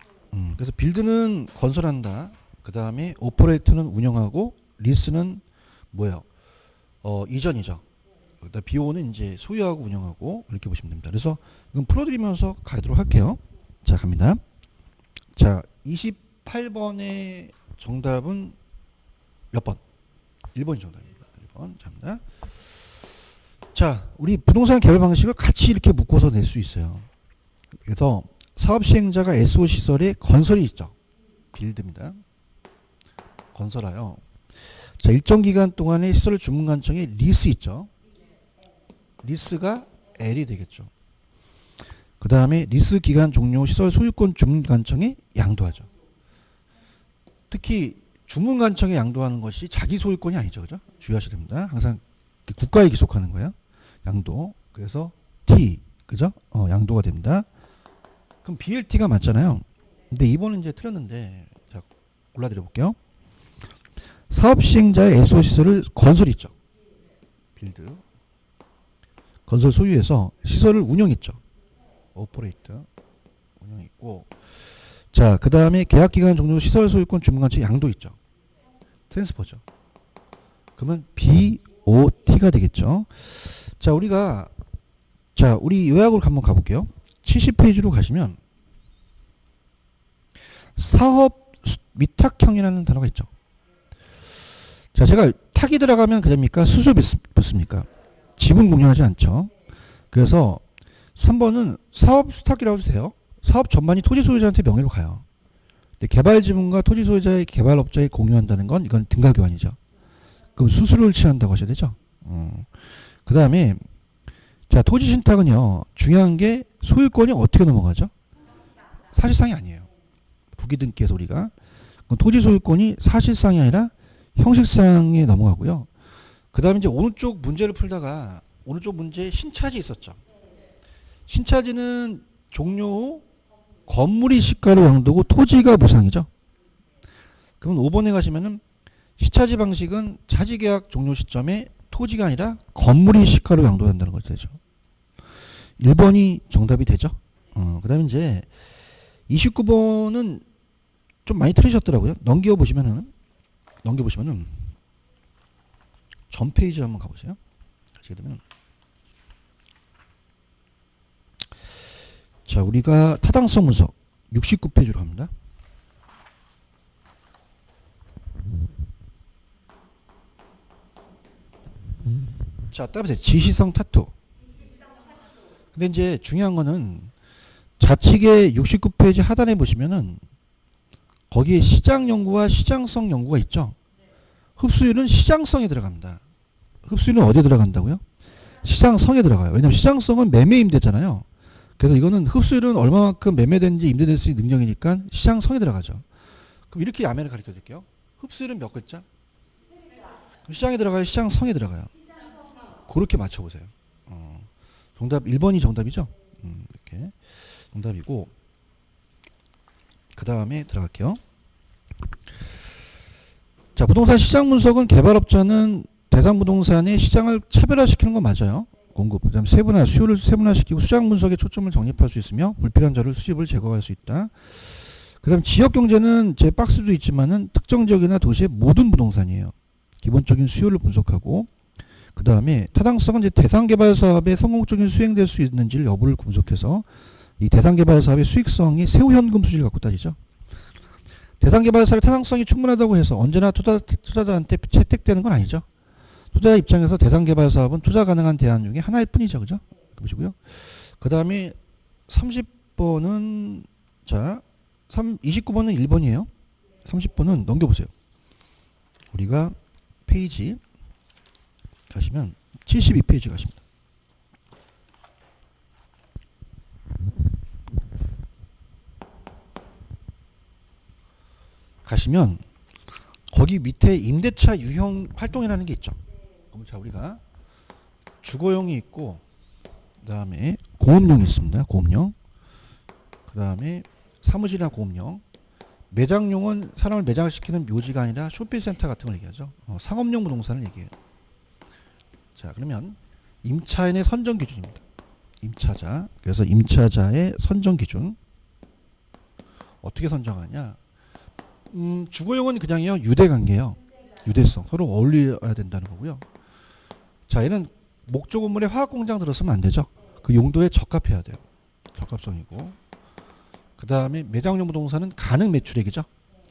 그래서 빌드는 건설한다. 그 다음에 오퍼레이트는 운영하고 리스는 뭐예요? 이전이죠. 그다음 비오는 이제 소유하고 운영하고 이렇게 보시면 됩니다. 그래서 이건 풀어드리면서 가도록 할게요. 자, 갑니다. 자, 28번의 정답은 몇 번? 1번이 정답입니다. 1번. 잡니다. 자, 우리 부동산 개발 방식을 같이 이렇게 묶어서 낼 수 있어요. 그래서 사업 시행자가 SO 시설에 건설이 있죠. 빌드입니다. 건설하여. 자, 일정 기간 동안의 시설 주문관청에 리스 있죠. 리스가 L이 되겠죠. 그 다음에 리스 기간 종료 시설 소유권 주문관청에 양도하죠. 특히 주문관청에 양도하는 것이 자기 소유권이 아니죠. 그죠? 주의하셔야 됩니다. 항상 국가에 기속하는 거예요. 양도. 그래서 T. 그죠? 양도가 됩니다. 그럼 BLT가 맞잖아요. 근데 2번은 이제 틀렸는데, 자, 골라드려 볼게요. 사업 시행자의 SO 시설을 건설이 있죠. 빌드. 건설 소유에서 시설을 운영했죠. 오퍼레이트. 운영 있고. 자, 그 다음에 계약기간 종료 시설 소유권 주문관청 양도 있죠. 트랜스퍼죠. 그러면 BOT가 되겠죠. 자, 우리 요약으로 한번 가볼게요. 70페이지로 가시면 사업 위탁형이라는 단어가 있죠. 자, 제가 탁이 들어가면 그됩니까? 수수 붙습니까? 지분 공유하지 않죠. 그래서 3번은 사업 수탁이라고 해도 돼요. 사업 전반이 토지 소유자한테 명의로 가요. 근데 개발 지분과 토지 소유자의 개발업자에 공유한다는 건 이건 등가 교환이죠. 그럼 수수료를 취한다고 하셔야 되죠. 그 다음에 자, 토지 신탁은요, 중요한 게 소유권이 어떻게 넘어가죠? 사실상이 아니에요. 부기등기에서 우리가 토지 소유권이 사실상이 아니라 형식상에 넘어가고요. 그 다음에 이제 오른쪽 문제를 풀다가 오른쪽 문제에 신차지 있었죠. 신차지는 종료 후 건물이 시가로 양도고 토지가 무상이죠. 그러면 5번에 가시면은 시차지 방식은 차지계약 종료 시점에 토지가 아니라 건물이 시가로 양도된다는 것이 되죠. 1번이 정답이 되죠. 그 다음에 이제 29번은 좀 많이 틀리셨더라고요. 넘겨보시면은 전 페이지 한번 가보세요. 가시게 되면 자, 우리가 타당성 분석 69페이지로 갑니다. 자, 따라보세요. 지시성 타투. 근데 이제 중요한 거는 좌측에 69페이지 하단에 보시면은 거기에 시장 연구와 시장성 연구가 있죠. 흡수율은 시장성에 들어갑니다. 흡수율은 어디에 들어간다고요? 시장성에 들어가요. 왜냐하면 시장성은 매매 임대잖아요. 그래서 이거는 흡수율은 얼마만큼 매매되는지 임대될 수 있는 능력이니까 시장성에 들어가죠. 그럼 이렇게 야매를 가르쳐 드릴게요. 흡수율은 몇 글자? 그럼 시장에 들어가요? 시장성에 들어가요? 그렇게 맞춰보세요. 정답 1번이 정답이죠. 이렇게 정답이고, 그 다음에 들어갈게요. 자, 부동산 시장 분석은 개발업자는 대상 부동산의 시장을 차별화시키는 건 맞아요. 공급, 그다음 세분화, 수요를 세분화시키고 수장 분석에 초점을 정립할 수 있으며 불필요한 자료를 수집을 제거할 수 있다. 그다음 지역 경제는 제 박스도 있지만은 특정 지역이나 도시의 모든 부동산이에요. 기본적인 수요를 분석하고 그다음에 타당성은 이제 대상 개발 사업의 성공적인 수행될 수 있는지를 여부를 분석해서 이 대상 개발 사업의 수익성이 세후 현금 수지를 갖고 따지죠. 대상 개발 사업의 타당성이 충분하다고 해서 언제나 투자자한테 채택되는 건 아니죠. 투자자 입장에서 대상 개발 사업은 투자 가능한 대안 중에 하나일 뿐이죠. 그죠? 보시고요. 그다음에 30번은 자 29번은 1번이에요. 30번은 넘겨보세요. 우리가 페이지 가시면 72페이지 가십니다. 가시면 거기 밑에 임대차 유형 활동이라는 게 있죠. 그럼 자 우리가 주거용이 있고 그다음에 공업용이 있습니다. 공업용. 그다음에 사무실이나 공업용. 매장용은 사람을 매장시키는 묘지가 아니라 쇼핑센터 같은 걸 얘기하죠. 상업용 부동산을 얘기해요. 자 그러면 임차인의 선정 기준입니다. 임차자. 그래서 임차자의 선정 기준 어떻게 선정하냐? 주거용은 그냥요 유대관계예요. 유대성 서로 어울려야 된다는 거고요. 자 얘는 목조 건물에 화학공장 들었으면 안 되죠. 그 용도에 적합해야 돼요. 적합성이고. 그 다음에 매장용 부동산은 가능 매출액이죠.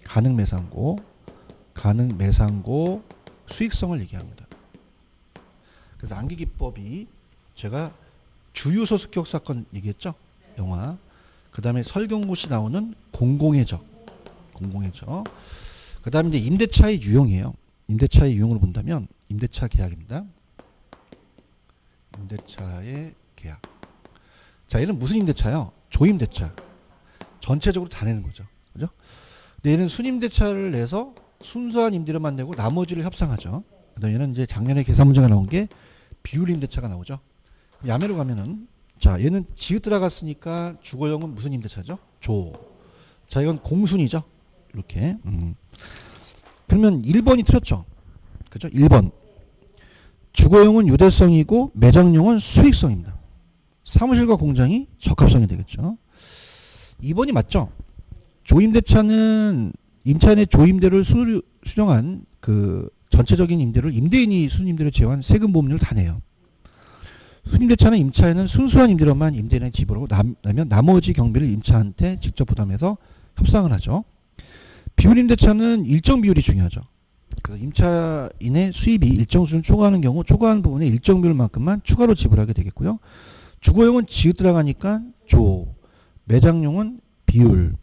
가능 매상고, 가능 매상고 수익성을 얘기합니다. 그래서 안기기법이 제가 주유소습격 사건 얘기했죠. 영화. 그 다음에 설경구 씨 나오는 공공의적. 공공의적. 그 다음에 이제 임대차의 유형이에요. 임대차의 유형으로 본다면 임대차 계약입니다. 임대차의 계약. 자, 얘는 무슨 임대차요? 조임대차. 전체적으로 다 내는 거죠. 그죠? 근데 얘는 순임대차를 내서 순수한 임대료만 내고 나머지를 협상하죠. 그다음에 얘는 이제 작년에 계산 문제가 나온 게 비율 임대차가 나오죠. 야매로 가면은 자, 얘는 지읒 들어갔으니까 주거용은 무슨 임대차죠? 조. 자, 이건 공순이죠. 이렇게. 그러면 1번이 틀렸죠. 그죠? 1번. 주거용은 유대성이고 매장용은 수익성입니다. 사무실과 공장이 적합성이 되겠죠. 2번이 맞죠. 조임대차는 임차인의 조임대를 수령한 그 전체적인 임대를 임대인이 순임대를 제외한 세금 보험료를 다 내요. 순임대차는 임차인은 순수한 임대료만 임대인에게 지불하고 나면 나머지 경비를 임차한테 직접 부담해서 협상을 하죠. 비율임대차는 일정 비율이 중요하죠. 그래서 임차인의 수입이 일정 수준 초과하는 경우 초과한 부분의 일정 비율만큼만 추가로 지불하게 되겠고요. 주거용은 지읒 들어가니까 조, 매장용은 비율,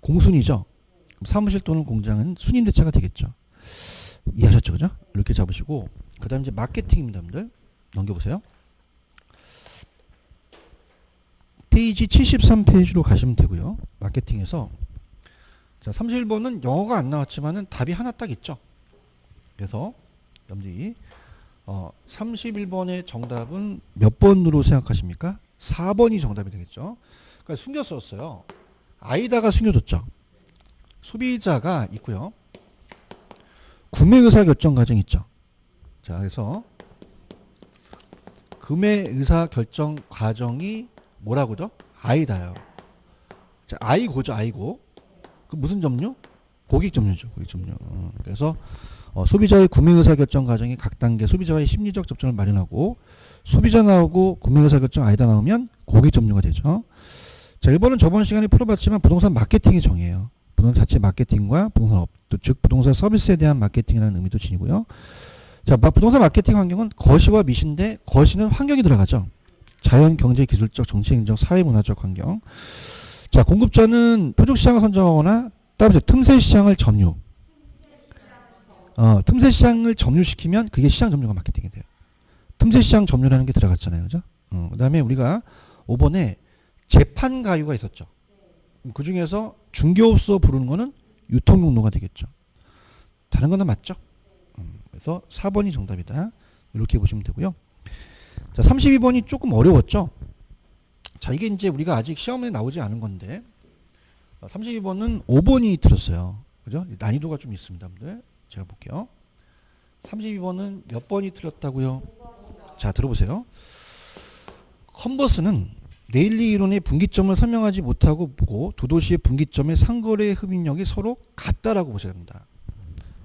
공순이죠. 사무실 또는 공장은 순임대차가 되겠죠. 이해하셨죠? 그죠? 이렇게 잡으시고 그 다음 이제 마케팅입니다. 여러분들 넘겨보세요. 페이지 73페이지로 가시면 되고요. 마케팅에서 자 31번은 영어가 안 나왔지만은 답이 하나 딱 있죠. 그래서 여러분들이 31번의 정답은 몇 번으로 생각하십니까? 4번이 정답이 되겠죠. 그러니까 숨겼었어요. 아이다가 숨겨졌죠. 소비자가 있고요. 구매 의사 결정 과정이 있죠. 자, 그래서 구매 의사 결정 과정이 뭐라고죠? 아이다요. 자, 아이고죠, 아이고. 그 무슨 점유? 고객 점유죠, 고객 점유. 그래서 소비자의 구매 의사 결정 과정이 각 단계 소비자와의 심리적 접점을 마련하고 소비자 나오고 구매 의사 결정 아이다 나오면 고객 점유가 되죠. 자, 1번은 저번 시간에 풀어봤지만 부동산 마케팅의 정의예요. 부동산 자체 마케팅과 부동산 업, 즉 부동산 서비스에 대한 마케팅이라는 의미도 지니고요. 자, 부동산 마케팅 환경은 거시와 미시인데 거시는 환경이 들어가죠. 자연, 경제, 기술적, 정치, 행정, 사회, 문화적 환경. 자, 공급자는 표적 시장을 선정하거나 따라서 틈새 시장을 점유. 틈새 시장을 점유시키면 그게 시장 점유가 마케팅이 돼요. 틈새 시장 점유라는 게 들어갔잖아요. 그죠? 그 다음에 우리가 5번에 재판 가유가 있었죠. 그 중에서 중개업소 부르는 거는 유통용로가 되겠죠. 다른 거는 맞죠? 그래서 4번이 정답이다. 이렇게 보시면 되고요. 자, 32번이 조금 어려웠죠? 자, 이게 이제 우리가 아직 시험에 나오지 않은 건데 32번은 5번이 틀렸어요. 그죠? 난이도가 좀 있습니다. 제가 볼게요. 32번은 몇 번이 틀렸다고요? 자, 들어보세요. 컨버스는 레일리 이론의 분기점을 설명하지 못하고 보고 두 도시의 분기점의 상거래 흡입력이 서로 같다라고 보셔야 됩니다.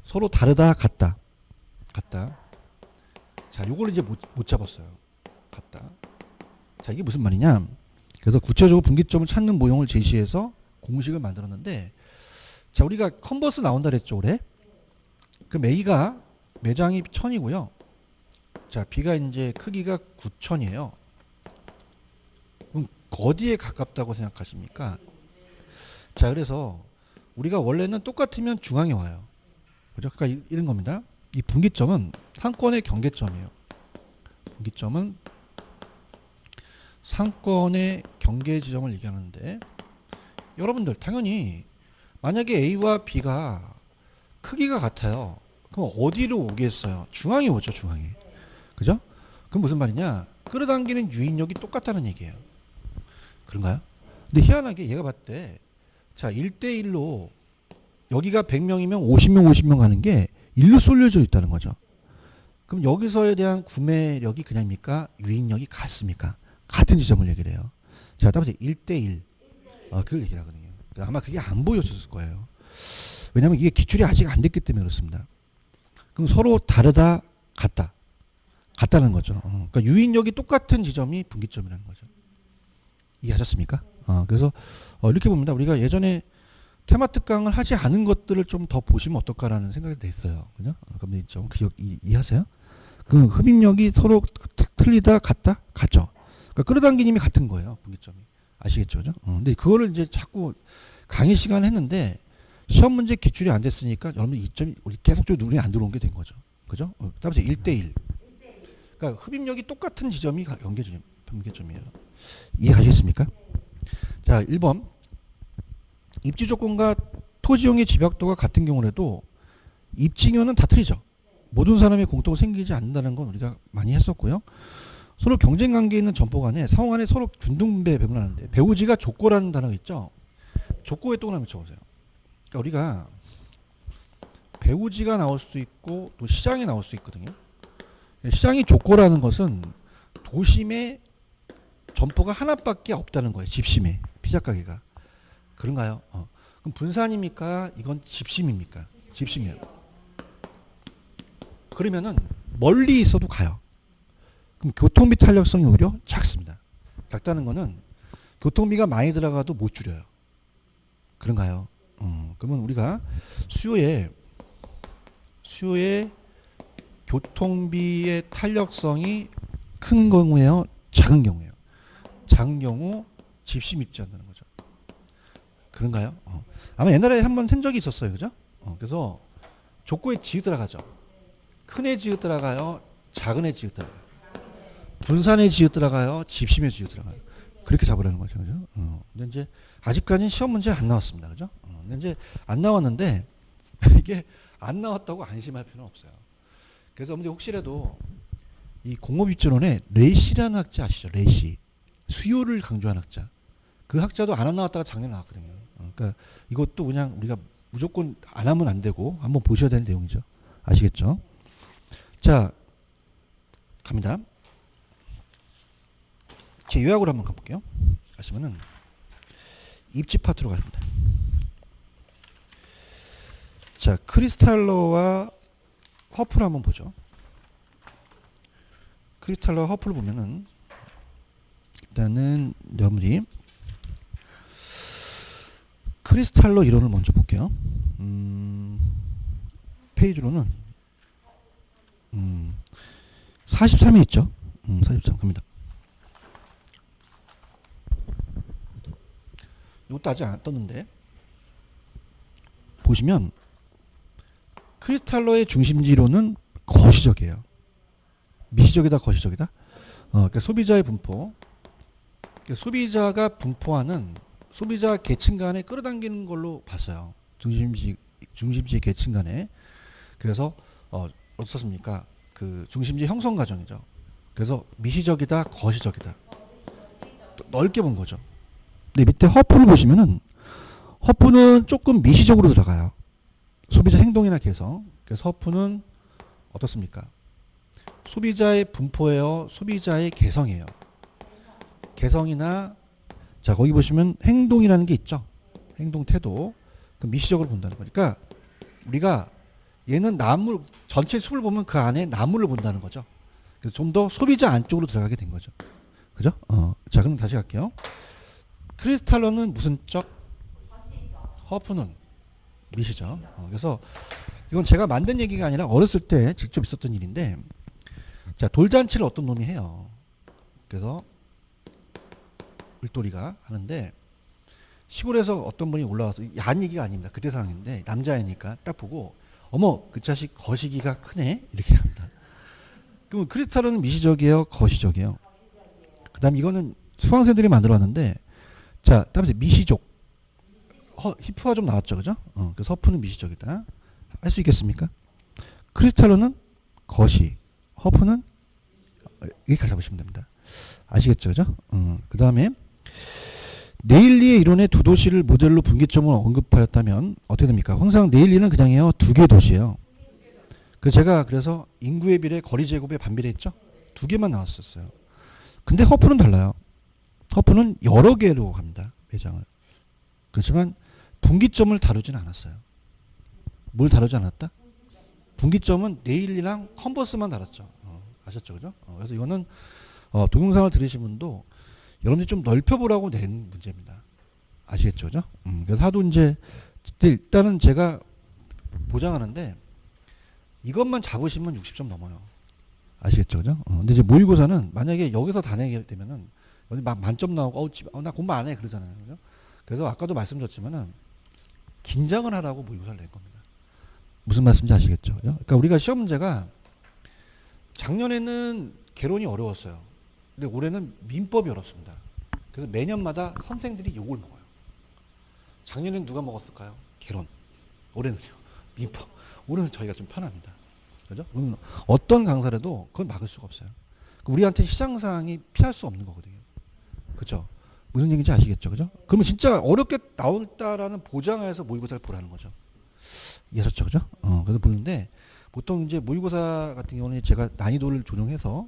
서로 다르다, 같다. 같다. 자, 요걸 이제 못 잡았어요. 같다. 자, 이게 무슨 말이냐? 그래서 구체적으로 분기점을 찾는 모형을 제시해서 공식을 만들었는데, 자, 우리가 컨버스 나온다 그랬죠, 올해? 그럼 A가 매장이 1000이고요. 자, B가 이제 크기가 9000이에요. 그럼 어디에 가깝다고 생각하십니까? 자, 그래서 우리가 원래는 똑같으면 중앙에 와요. 그죠? 그러니까 이런 겁니다. 이 분기점은 상권의 경계점이에요. 분기점은 상권의 경계 지점을 얘기하는데, 여러분들 당연히 만약에 A와 B가 크기가 같아요. 그럼 어디로 오겠어요? 중앙에 오죠, 중앙에. 그죠? 그럼 무슨 말이냐? 끌어당기는 유인력이 똑같다는 얘기예요. 그런가요? 근데 희한하게 얘가 봤을 때, 자, 1대1로 여기가 100명이면 50명, 50명 가는 게 일로 쏠려져 있다는 거죠. 그럼 여기서에 대한 구매력이 그냥입니까? 유인력이 같습니까? 같은 지점을 얘기를 해요. 자, 따라서 1대1. 그걸 얘기를 하거든요. 아마 그게 안 보였을 거예요. 왜냐하면 이게 기출이 아직 안 됐기 때문에 그렇습니다. 그럼 서로 다르다, 같다. 같다는 거죠. 그러니까 유인력이 똑같은 지점이 분기점이라는 거죠. 이해하셨습니까? 그래서 이렇게 봅니다. 우리가 예전에 테마 특강을 하지 않은 것들을 좀 더 보시면 어떨까라는 생각이 냈어요. 그죠? 그럼 좀 이해하세요? 그 흡입력이 서로 틀리다, 같다? 같죠. 그러니까 끌어당기는 힘이 같은 거예요. 분기점이. 아시겠죠? 그죠? 근데 그거를 이제 자꾸 강의 시간에 했는데 시험 문제 기출이 안 됐으니까 여러분 이점이 계속적으로 눈에 안 들어온 게 된 거죠. 그죠? 따라서 1대1. 그러니까 흡입력이 똑같은 지점이 경계점이에요. 이해하시겠습니까? 자, 1번. 입지 조건과 토지용의 집약도가 같은 경우라도 입지면은 다 틀리죠. 모든 사람의 공통으로 생기지 않는다는 건 우리가 많이 했었고요. 서로 경쟁 관계에 있는 점포 간에 상호 간에 서로 균등배 배분하는데, 배우지가 족고라는 단어가 있죠. 족고에 또 하나 붙여보세요. 그러니까 우리가 배우지가 나올 수 있고 또 시장이 나올 수 있거든요. 시장이 족고라는 것은 도심에 점포가 하나밖에 없다는 거예요. 집심에 피자 가게가. 그런가요? 그럼 분산입니까? 이건 집심입니까? 집심이에요. 그러면은 멀리 있어도 가요. 그럼 교통비 탄력성이 오히려 작습니다. 작다는 거는 교통비가 많이 들어가도 못 줄여요. 그런가요? 그러면 우리가 수요의 교통비의 탄력성이 큰 경우에요, 작은 경우에요. 작은 경우 집심 입지 않는 거죠. 그런가요? 아마 옛날에 한번 한 적이 있었어요, 그죠? 그래서 족고에 지읒 들어가죠. 큰 애 지읒 들어가요, 작은 애 지읒 들어가요. 분산에 지읒 들어가요, 집심에 지읒 들어가요. 그렇게 잡으라는 거죠, 그죠? 근데 이제 아직까지는 시험 문제 안 나왔습니다, 그죠? 근데 이제 안 나왔는데 이게 안 나왔다고 안심할 필요는 없어요. 그래서 근데 혹시라도 이 공업입전원에 레시라는 학자 아시죠? 레시. 수요를 강조한 학자. 그 학자도 안 나왔다가 작년에 나왔거든요. 그러니까 이것도 그냥 우리가 무조건 안 하면 안 되고 한번 보셔야 되는 내용이죠. 아시겠죠? 자, 갑니다. 제 요약으로 한번 가볼게요. 가시면은 입지 파트로 가십니다. 자, 크리스탈러와 허프를 한번 보죠. 크리스탈러와 허프를 보면은 일단은 여러분이 크리스탈러 이론을 먼저 볼게요. 페이지로는 43에 있죠. 43 갑니다. 이것도 아직 안 떴는데 보시면 크리스탈러의 중심지로는 거시적이에요. 미시적이다, 거시적이다. 그러니까 소비자의 분포, 그러니까 소비자가 분포하는 소비자 계층 간에 끌어당기는 걸로 봤어요. 중심지 계층 간에. 그래서 어떻습니까? 그 중심지 형성 과정이죠. 그래서 미시적이다, 거시적이다. 넓게 본 거죠. 근데 밑에 허프를 보시면은 허프는 조금 미시적으로 들어가요. 소비자 행동이나 개성. 그래서 허프는 어떻습니까? 소비자의 분포예요, 소비자의 개성이에요. 개성이나 자 거기 보시면 행동이라는 게 있죠. 행동 태도. 그 미시적으로 본다는 거니까 우리가 얘는 나무 전체 숲을 보면 그 안에 나무를 본다는 거죠. 그래서 좀 더 소비자 안쪽으로 들어가게 된 거죠. 그죠? 자 그럼 다시 갈게요. 크리스탈러는 무슨 적? 허프는 미시죠. 그래서 이건 제가 만든 얘기가 아니라 어렸을 때 직접 있었던 일인데 자 돌잔치를 어떤 놈이 해요. 그래서 을돌이가 하는데 시골에서 어떤 분이 올라와서 야한 얘기가 아닙니다. 그때 상황인데 남자애니까 딱 보고 어머 그 자식 거시기가 크네 이렇게 합니다. 그럼 크리스탈은 미시적이에요, 거시적이에요? 그 다음 이거는 수강생들이 만들어왔는데 자 따라서 미시족 히프가 좀 나왔죠, 그죠? 그래서 허프는 미시적이다. 할 수 있겠습니까? 크리스탈로는 거시, 허프는 이렇게 잡으시면 됩니다. 아시겠죠, 그죠? 그 다음에 네일리의 이론의 두 도시를 모델로 분기점을 언급하였다면 어떻게 됩니까? 항상 네일리는 그냥요 두 개 도시예요. 그래서 인구에 비례 거리 제곱에 반비례했죠. 두 개만 나왔었어요. 근데 허프는 달라요. 허프는 여러 개로 갑니다. 매장을. 그렇지만 분기점을 다루지는 않았어요. 뭘 다루지 않았다? 분기점은 네일리랑 컨버스만 다뤘죠. 아셨죠, 그죠? 그래서 이거는 동영상을 들으신 분도 여러분들이 좀 넓혀보라고 낸 문제입니다. 아시겠죠, 그죠? 그래서 하도 이제 일단은 제가 보장하는데 이것만 잡으시면 60점 넘어요. 아시겠죠, 그죠? 근데 이제 모의고사는 만약에 여기서 다 내게 되면은 막 만점 나오고 나 공부 안 해 그러잖아요, 그죠? 그래서 아까도 말씀드렸지만은 긴장을 하라고 모의고사를 낸 겁니다. 무슨 말씀인지 아시겠죠, 그죠? 그러니까 우리가 시험 문제가 작년에는 개론이 어려웠어요. 근데 올해는 민법이 어렵습니다. 그래서 매년마다 선생들이 욕을 먹어요. 작년에는 누가 먹었을까요? 개론. 올해는요. 민법. 올해는 저희가 좀 편합니다. 그죠? 어떤 강사라도 그걸 막을 수가 없어요. 우리한테 시장상이 피할 수 없는 거거든요. 그죠? 무슨 얘기인지 아시겠죠? 그죠? 그러면 진짜 어렵게 나올다라는 보장하에서 모의고사를 보라는 거죠. 이해하셨죠? 그죠? 그래서 보는데 보통 이제 모의고사 같은 경우는 제가 난이도를 조정해서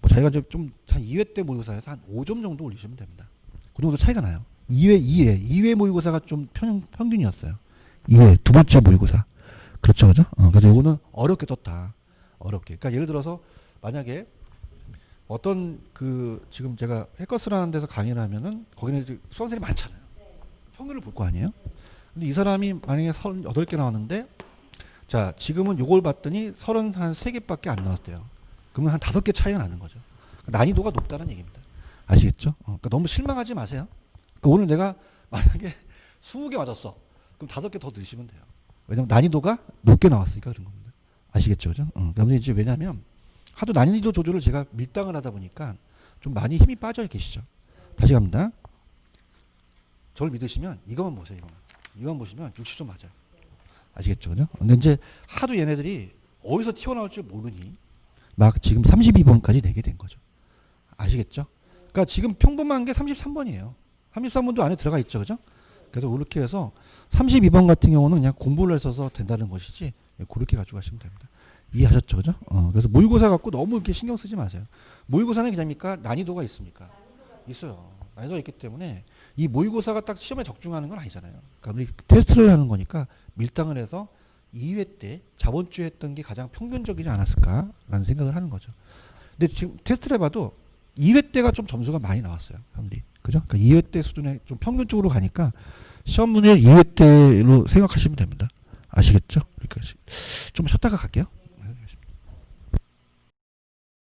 뭐 자기가 좀 한 2회 때 모의고사에서 한 5점 정도 올리시면 됩니다. 그 정도 차이가 나요. 2회 모의고사가 좀 평균이었어요. 2회 두 번째 모의고사. 그렇죠, 그죠? 그래서 이거는 어렵게 떴다. 어렵게. 그러니까 예를 들어서 만약에 어떤 지금 제가 해커스라는 데서 강의를 하면은 거기는 이제 수강생이 많잖아요. 평균을 볼 거 아니에요? 근데 이 사람이 만약에 38개 나왔는데 자 지금은 요걸 봤더니 33개밖에 안 나왔대요. 그러면 한 5개 차이가 나는 거죠. 난이도가 높다는 얘기입니다. 아시겠죠? 그러니까 너무 실망하지 마세요. 그러니까 오늘 내가 만약에 20개 맞았어. 그럼 5개 더 넣으시면 돼요. 왜냐면 난이도가 높게 나왔으니까 그런 겁니다. 아시겠죠? 그죠? 그러면 이제 왜냐면 하도 난이도 조절을 제가 밀당을 하다 보니까 좀 많이 힘이 빠져 계시죠. 다시 갑니다. 저를 믿으시면 이것만 보세요. 이것만 보시면 60점 맞아요. 아시겠죠? 그죠? 근데 이제 하도 얘네들이 어디서 튀어나올 줄 모르니 막 지금 32번까지 내게 된 거죠. 아시겠죠? 그러니까 지금 평범한 게 33번이에요. 33번도 안에 들어가 있죠. 그죠? 그래서 그렇게 해서 32번 같은 경우는 그냥 공부를 해서 된다는 것이지 그렇게 가지고 가시면 됩니다. 이해하셨죠? 그죠? 그래서 모의고사 갖고 너무 이렇게 신경 쓰지 마세요. 모의고사는 그냥입니까? 난이도가 있습니까? 있어요. 난이도가 있기 때문에 이 모의고사가 딱 시험에 적중하는 건 아니잖아요. 그러니까 우리 테스트를 하는 거니까 밀당을 해서 2회 때 저번 주에 했던 게 가장 평균적이지 않았을까라는 생각을 하는 거죠. 근데 지금 테스트를 해봐도 2회 때가 좀 점수가 많이 나왔어요. 사람들이. 그죠? 그러니까 2회 때 수준에 좀 평균적으로 가니까 시험 문제 2회 때로 생각하시면 됩니다. 아시겠죠? 그러니까 좀 쉬었다가 갈게요.